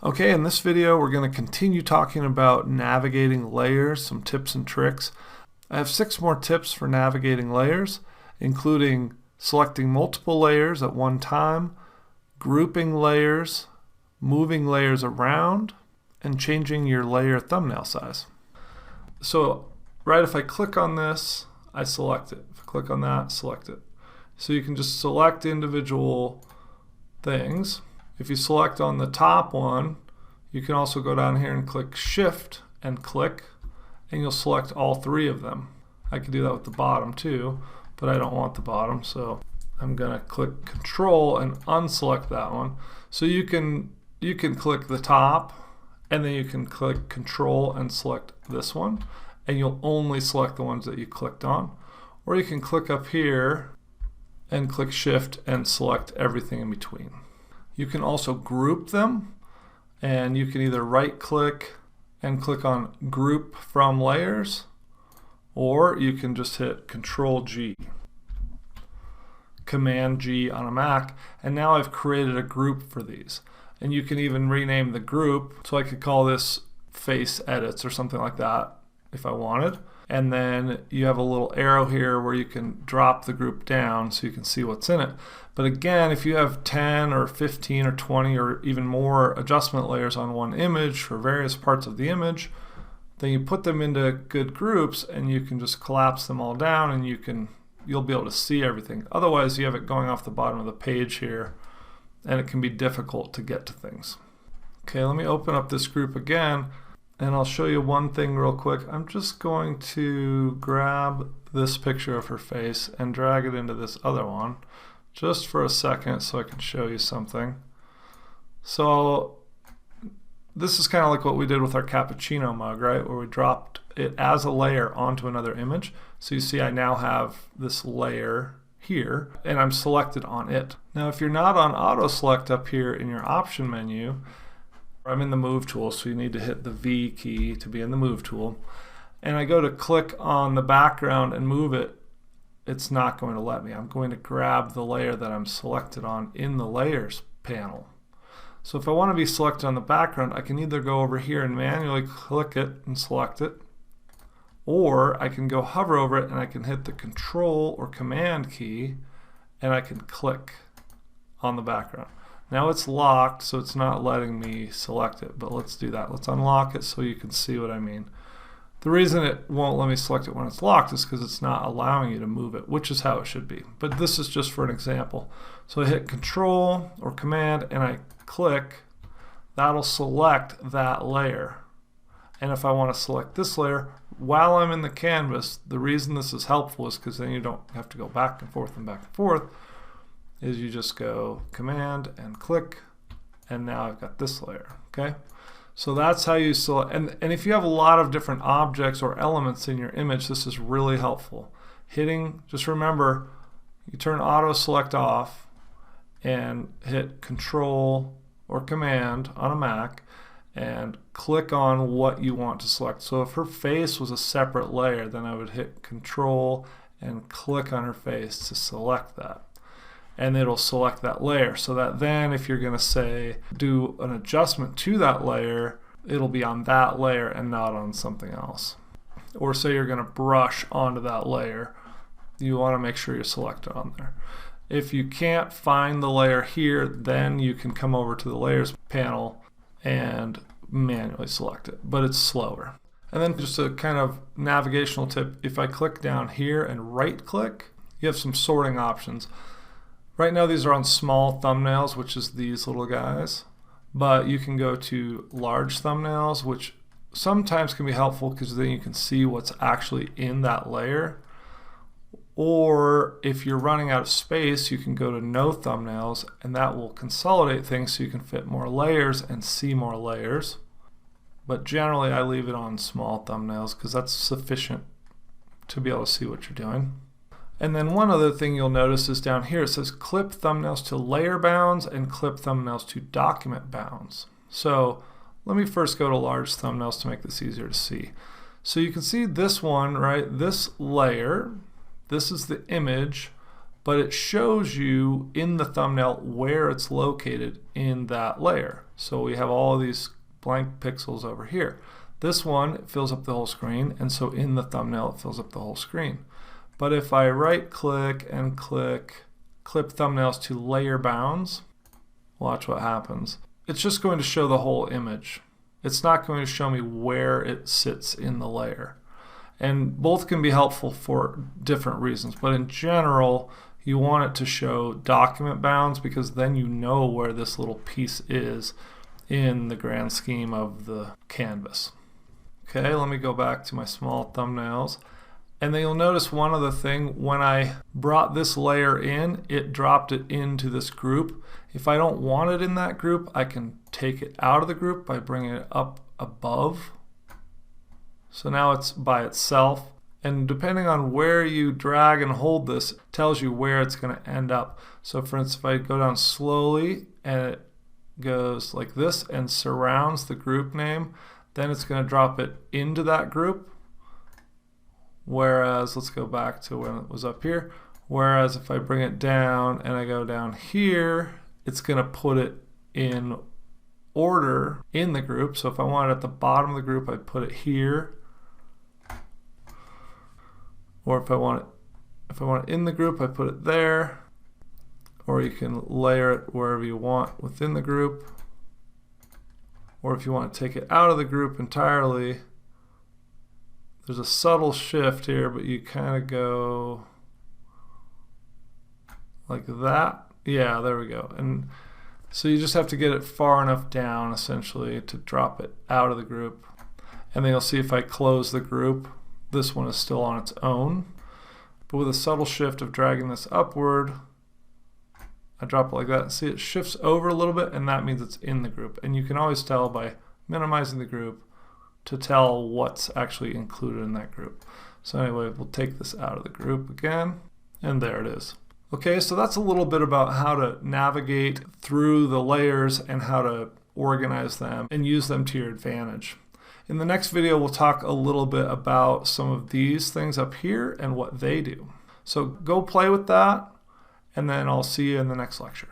Okay, in this video we're going to continue talking about navigating layers, some tips and tricks. I have 6 more tips for navigating layers, including selecting multiple layers at one time, grouping layers, moving layers around, and changing your layer thumbnail size. So, right, if I click on this, I select it. If I click on that, select it. So you can just select individual things. If you select on the top one, you can also go down here and click Shift and click, and you'll select all 3 of them. I could do that with the bottom too, but I don't want the bottom, so I'm gonna click Control and unselect that one. So you can click the top, and then you can click Control and select this one, and you'll only select the ones that you clicked on. Or you can click up here and click Shift and select everything in between. You can also group them, and you can either right click and click on Group from Layers, or you can just hit Control G, Command G on a Mac, and now I've created a group for these. And you can even rename the group, so I could call this Face Edits or something like that if I wanted. And then you have a little arrow here where you can drop the group down so you can see what's in it. But again, if you have 10 or 15 or 20 or even more adjustment layers on one image for various parts of the image, then you put them into good groups and you can just collapse them all down, and you'll be able to see everything. Otherwise, you have it going off the bottom of the page here, and it can be difficult to get to things. Okay, let me open up this group again, and I'll show you one thing real quick. I'm just going to grab this picture of her face and drag it into this other one just for a second so I can show you something. So this is kind of like what we did with our cappuccino mug, right? Where we dropped it as a layer onto another image. So you see I now have this layer here, and I'm selected on it. Now if you're not on auto select up here in your option menu, I'm in the move tool, so you need to hit the V key to be in the move tool, and I go to click on the background and move it, it's not going to let me. I'm going to grab the layer that I'm selected on in the layers panel. So if I want to be selected on the background, I can either go over here and manually click it and select it, or I can go hover over it and I can hit the Control or Command key and I can click on the background. Now it's locked, so it's not letting me select it, but let's do that. Let's unlock it so you can see what I mean. The reason it won't let me select it when it's locked is because it's not allowing you to move it, which is how it should be. But this is just for an example. So I hit Control or Command and I click. That'll select that layer. And if I want to select this layer while I'm in the canvas, the reason this is helpful is because then you don't have to go back and forth and back and forth, is you just go Command and click, and now I've got this layer. Okay, so that's how you select. And if you have a lot of different objects or elements in your image, this is really helpful. Just remember, you turn auto select off and hit Control or Command on a Mac and click on what you want to select. So if her face was a separate layer, then I would hit Control and click on her face to select that, and it'll select that layer, so that then if you're going to say do an adjustment to that layer, it'll be on that layer and not on something else. Or say you're going to brush onto that layer, you want to make sure you're selected on there. If you can't find the layer here, then you can come over to the layers panel and manually select it, but it's slower. And then just a kind of navigational tip, if I click down here and right click, you have some sorting options. Right now these are on small thumbnails, which is these little guys, but you can go to large thumbnails, which sometimes can be helpful because then you can see what's actually in that layer. Or if you're running out of space, you can go to no thumbnails, and that will consolidate things so you can fit more layers and see more layers. But generally I leave it on small thumbnails because that's sufficient to be able to see what you're doing. And then one other thing you'll notice is down here it says clip thumbnails to layer bounds and clip thumbnails to document bounds. So let me first go to large thumbnails to make this easier to see. So you can see this one, right? This layer, this is the image, but it shows you in the thumbnail where it's located in that layer. So we have all these blank pixels over here. This one fills up the whole screen, and so in the thumbnail it fills up the whole screen. But if I right click and click clip thumbnails to layer bounds, watch what happens. It's just going to show the whole image. It's not going to show me where it sits in the layer. And both can be helpful for different reasons, but in general you want it to show document bounds because then you know where this little piece is in the grand scheme of the canvas. Okay, let me go back to my small thumbnails. And then you'll notice one other thing, when I brought this layer in, it dropped it into this group. If I don't want it in that group, I can take it out of the group by bringing it up above. So now it's by itself. And depending on where you drag and hold this, tells you where it's going to end up. So for instance, if I go down slowly and it goes like this and surrounds the group name, then it's going to drop it into that group. Whereas, let's go back to when it was up here. Whereas if I bring it down and I go down here, it's going to put it in order in the group. So if I want it at the bottom of the group, I put it here. Or if I want it in the group, I put it there. Or you can layer it wherever you want within the group. Or if you want to take it out of the group entirely, there's a subtle shift here, but you kind of go like that. Yeah, there we go. And so you just have to get it far enough down essentially to drop it out of the group. And then you'll see if I close the group, this one is still on its own. But with a subtle shift of dragging this upward, I drop it like that. See, it shifts over a little bit, and that means it's in the group. And you can always tell by minimizing the group to tell what's actually included in that group. So anyway, we'll take this out of the group again, and there it is. Okay, so that's a little bit about how to navigate through the layers and how to organize them and use them to your advantage. In the next video, we'll talk a little bit about some of these things up here and what they do. So go play with that, and then I'll see you in the next lecture.